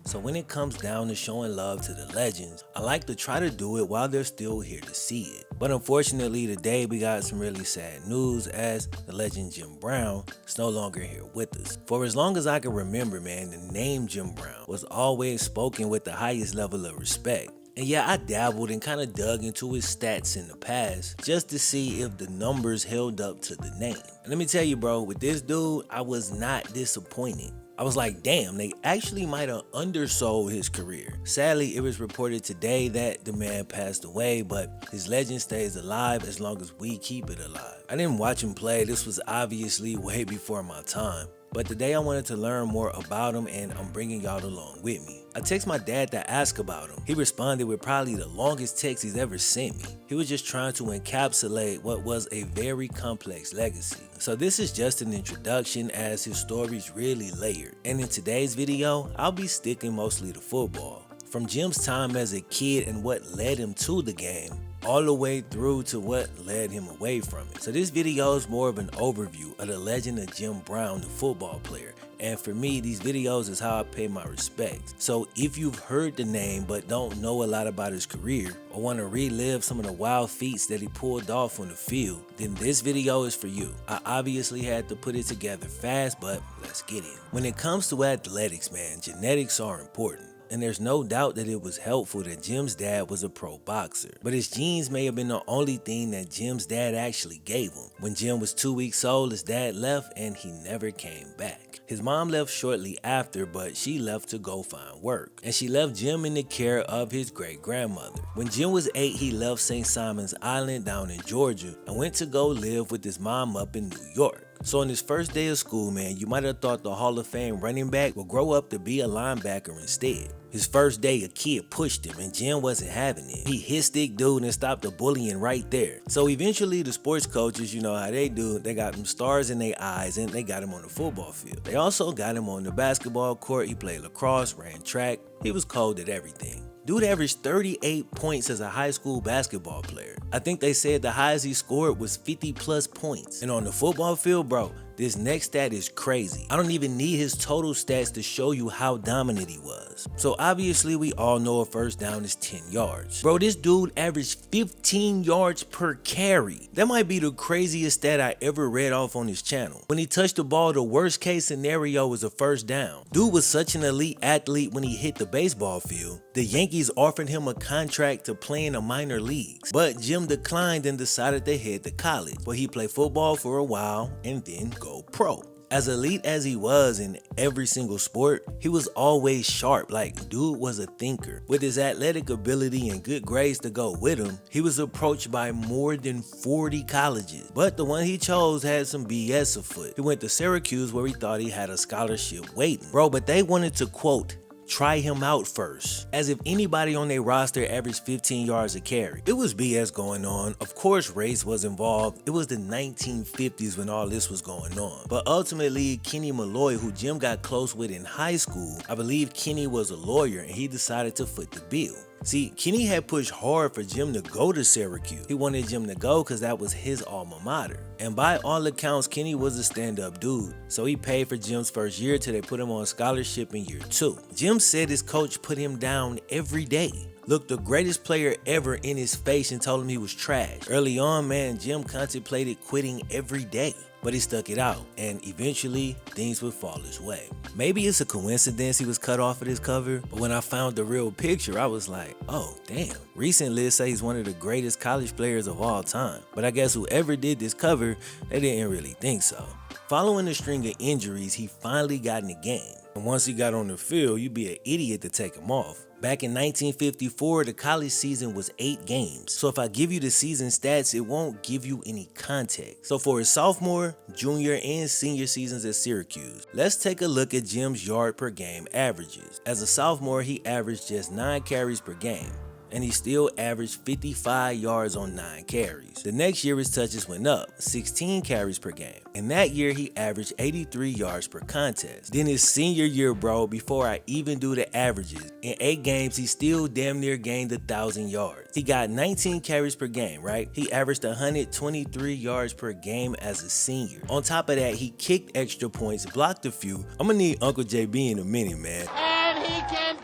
So when it comes down to showing love to the legends, I like to try to do it while they're still here to see it. But unfortunately today we got some really sad news, as the legend Jim Brown is no longer here with us. For as long as I can remember, man, the name Jim Brown was always spoken with the highest level of respect. And yeah, I dabbled and kind of dug into his stats in the past just to see if the numbers held up to the name. And let me tell you, bro, with this dude, I was not disappointed. I was like, damn, they actually might have undersold his career. Sadly, it was reported today that the man passed away, but his legend stays alive as long as we keep it alive. I didn't watch him play. This was obviously way before my time. But today I wanted to learn more about him, and I'm bringing y'all along with me. I text my dad to ask about him. He responded with probably the longest text he's ever sent me. He was just trying to encapsulate what was a very complex legacy. So this is just an introduction, as his story's really layered. And in today's video, I'll be sticking mostly to football. From Jim's time as a kid and what led him to the game, all the way through to what led him away from it. So this video is more of an overview of the legend of Jim Brown, the football player. And for me, these videos is how I pay my respects. So if you've heard the name but don't know a lot about his career, or want to relive some of the wild feats that he pulled off on the field, then this video is for you. I obviously had to put it together fast, but let's get in. When it comes to athletics, man, genetics are important. And there's no doubt that it was helpful that Jim's dad was a pro boxer. But his genes may have been the only thing that Jim's dad actually gave him. When Jim was 2 weeks old, his dad left and he never came back. His mom left shortly after, but she left to go find work. And she left Jim in the care of his great-grandmother. When Jim was 8, he left St. Simon's Island down in Georgia and went to go live with his mom up in New York. So on his first day of school, man, you might have thought the Hall of Fame running back would grow up to be a linebacker instead. His first day, a kid pushed him and Jim wasn't having it. He hit stick dude and stopped the bullying right there. So eventually the sports coaches, you know how they do, they got them stars in their eyes and they got him on the football field. They also got him on the basketball court. He played lacrosse, ran track. He was cold at everything. Dude averaged 38 points as a high school basketball player. I think they said the highest he scored was 50 plus points. And on the football field, bro, this next stat is crazy. I don't even need his total stats to show you how dominant he was. So obviously we all know a first down is 10 yards. Bro, this dude averaged 15 yards per carry. That might be the craziest stat I ever read off on his channel. When he touched the ball, the worst case scenario was a first down. Dude was such an elite athlete when he hit the baseball field. The Yankees offered him a contract to play in the minor leagues, but Jim declined and decided to head to college, where he played football for a while and then go pro. As elite as he was in every single sport, he was always sharp. Like, dude was a thinker. With his athletic ability and good grades to go with him, he was approached by more than 40 colleges. But the one he chose had some BS afoot. He went to Syracuse, where he thought he had a scholarship waiting. Bro, but they wanted to, quote, try him out first, as if anybody on their roster averaged 15 yards a carry. It was BS going on. Of course race was involved. It was the 1950s when all this was going on. But ultimately, Kenny Malloy, who Jim got close with in high school, I believe Kenny was a lawyer, and he decided to foot the bill. See, Kenny had pushed hard for Jim to go to Syracuse. He wanted Jim to go because that was his alma mater. And by all accounts, Kenny was a stand-up dude. So he paid for Jim's first year till they put him on scholarship in year 2. Jim said his coach put him down every day. Looked the greatest player ever in his face and told him he was trash. Early on, man, Jim contemplated quitting every day. But he stuck it out, and eventually things would fall his way. Maybe it's a coincidence he was cut off of this cover, but when I found the real picture, I was like, oh damn. Recent lists say he's one of the greatest college players of all time, but I guess whoever did this cover, they didn't really think so. Following a string of injuries, he finally got in the game. And once he got on the field, you'd be an idiot to take him off. Back in 1954, the college season was 8 games. So if I give you the season stats, it won't give you any context. So for his sophomore, junior, and senior seasons at Syracuse, let's take a look at Jim's yard per game averages. As a sophomore, he averaged just 9 carries per game, and he still averaged 55 yards on 9 carries. The next year his touches went up, 16 carries per game. And that year he averaged 83 yards per contest. Then his senior year, bro, before I even do the averages, in 8 games he still damn near gained 1,000 yards. He got 19 carries per game, right? He averaged 123 yards per game as a senior. On top of that, he kicked extra points, blocked a few. I'm gonna need Uncle JB in a minute, man. And he can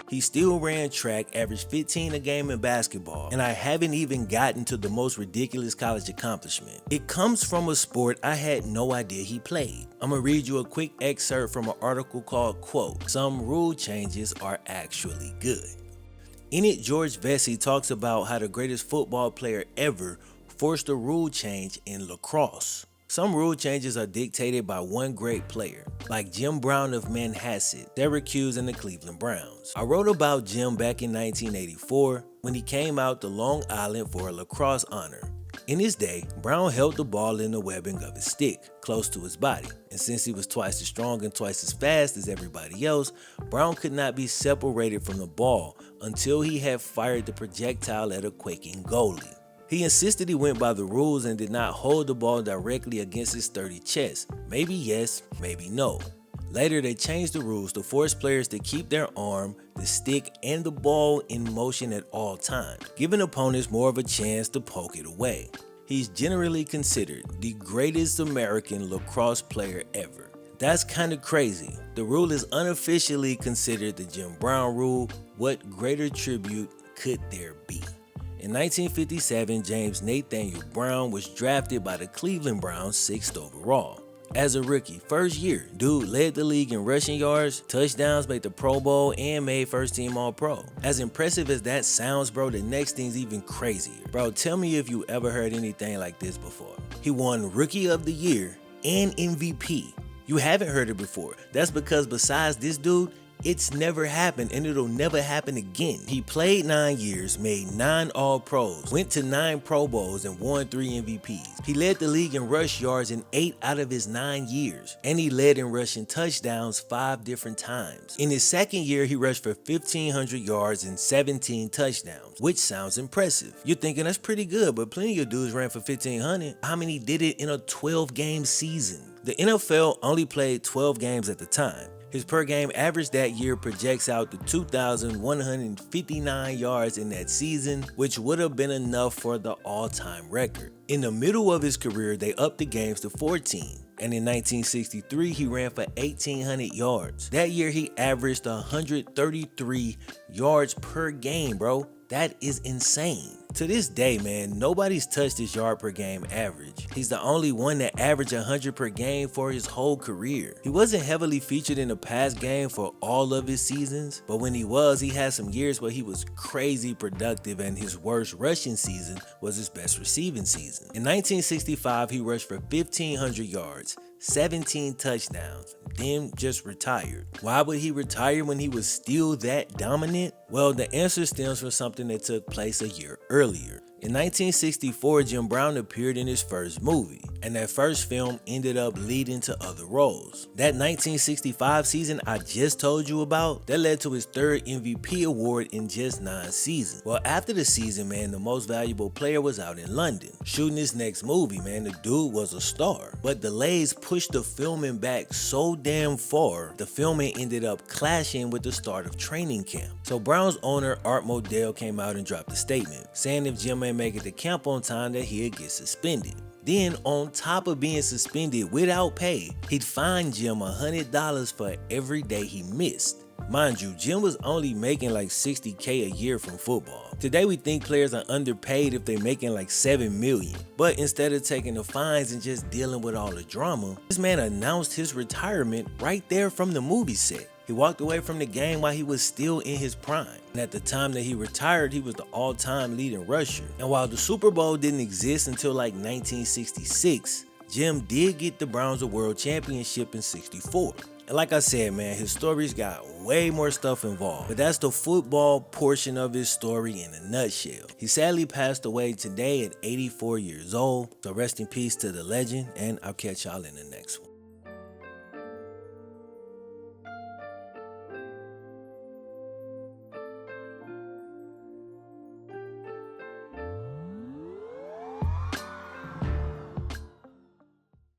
He still ran track, averaged 15 a game in basketball, and I haven't even gotten to the most ridiculous college accomplishment. It comes from a sport I had no idea he played. I'm gonna read you a quick excerpt from an article called, quote, "Some rule changes are actually good." In it, George Vesey talks about how the greatest football player ever forced a rule change in lacrosse. Some rule changes are dictated by one great player, like Jim Brown of Manhasset, Syracuse, and the Cleveland Browns. I wrote about Jim back in 1984 when he came out to Long Island for a lacrosse honor. In his day, Brown held the ball in the webbing of his stick, close to his body, and since he was twice as strong and twice as fast as everybody else, Brown could not be separated from the ball until he had fired the projectile at a quaking goalie. He insisted he went by the rules and did not hold the ball directly against his sturdy chest. Maybe yes, maybe no. Later, they changed the rules to force players to keep their arm, the stick, and the ball in motion at all times, giving opponents more of a chance to poke it away. He's generally considered the greatest American lacrosse player ever. That's kind of crazy. The rule is unofficially considered the Jim Brown rule. What greater tribute could there be? In 1957, James Nathaniel Brown was drafted by the Cleveland Browns 6th overall. As a rookie, first year, dude led the league in rushing yards, touchdowns, made the Pro Bowl, and made first team All-Pro. As impressive as that sounds, bro, the next thing's even crazier. Bro, tell me if you ever heard anything like this before. He won Rookie of the Year and MVP. You haven't heard it before. That's because besides this dude, it's never happened and it'll never happen again. He played 9 years, made 9 All-Pros, went to 9 Pro Bowls, and won 3 MVPs. He led the league in rush yards in 8 out of his 9 years, and he led in rushing touchdowns 5 different times. In his second year, he rushed for 1,500 yards and 17 touchdowns, which sounds impressive. You're thinking that's pretty good, but plenty of dudes ran for 1,500. How many did it in a 12-game season? The NFL only played 12 games at the time. His per game average that year projects out to 2,159 yards in that season, which would have been enough for the all-time record. In the middle of his career, they upped the games to 14. And in 1963, he ran for 1,800 yards. That year, he averaged 133 yards per game, bro. That is insane. To this day, man, nobody's touched his yard per game average. He's the only one that averaged 100 per game for his whole career. He wasn't heavily featured in the pass game for all of his seasons, but when he was, he had some years where he was crazy productive, and his worst rushing season was his best receiving season. In 1965, he rushed for 1,500 yards, 17 touchdowns, then just retired. Why would he retire when he was still that dominant? Well, the answer stems from something that took place a year earlier. In 1964, Jim Brown appeared in his first movie, and that first film ended up leading to other roles. That 1965 season I just told you about, that led to his 3rd MVP award in just 9 seasons. Well, after the season, man, the most valuable player was out in London, shooting his next movie, man. The dude was a star, but delays pushed the filming back so damn far, the filming ended up clashing with the start of training camp. So Brown's owner, Art Modell, came out and dropped a statement, saying if Jim ain't make it to camp on time, that he'd get suspended. Then, on top of being suspended without pay, he'd fine Jim $100 for every day he missed. Mind you, Jim was only making like $60K a year from football. Today we think players are underpaid if they're making like $7 million. But instead of taking the fines and just dealing with all the drama, this man announced his retirement right there from the movie set. He walked away from the game while he was still in his prime. And at the time that he retired, he was the all-time leading rusher. And while the Super Bowl didn't exist until like 1966, Jim did get the Browns a world championship in '64. And like I said, man, his story's got way more stuff involved. But that's the football portion of his story in a nutshell. He sadly passed away today at 84 years old. So rest in peace to the legend, and I'll catch y'all in the next one.